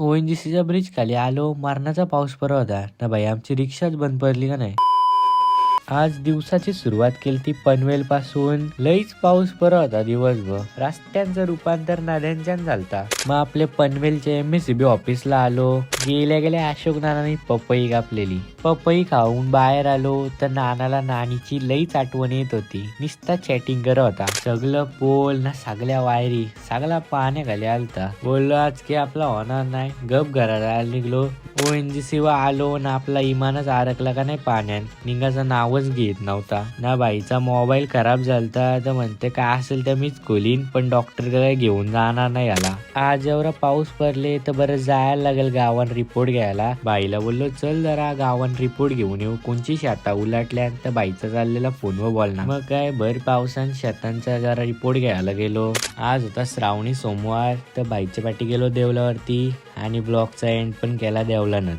ONGCच्या bridge खाली आलो, मरणाचा पाऊस पडत होता ना भाई, आमची रिक्षाच बंद पडली का नाही. आज दिवसाची सुरुवात केली ती पनवेल पासून. लईच पाऊस पडत होता दिवसभर. रस्त्यांचं रूपांतर नद्यांच्यात झालता. मग आपले पनवेलचे MSCB ऑफिसला आलो. गेल्या गेल्या अशोक नानांनी पपई कापलेली. पपई खाऊन बाहेर आलो तर नानाला नानीची लईच आठवण येत होती. नुसता चॅटिंग करत होता. सगळं पोल ना सगळ्या वायरी सगळा पाण्याखाली आलता. बोललो आज की आपला होणार नाही. गप घरात जायला निघलो. ONGC वर आलो ना आपला इमानच अडकला का नाही पाण्यात. निघाचं नावच घेत नव्हता. ना बाईचा मोबाईल खराब झालता तर म्हणते काय असेल तर मीच खोलीन, पण डॉक्टर काय घेऊन जाणार नाही याला. आज एवढा पाऊस पडले तर बरं जायला लागेल गावान रिपोर्ट घ्यायला. बाईला बोललो चल जरा गावान रिपोर्ट घेऊन येऊ. कोणची शेता उलटल्या तर बाईचा चाललेला फोनवर बोलणार. मग काय भर पावसान शेतांचा जरा रिपोर्ट घ्यायला गेलो. आज होता श्रावणी सोमवार तर बाईच्या पाठी गेलो देवलावरती आणि ब्लॉगचा एंड पण केला देवलानच.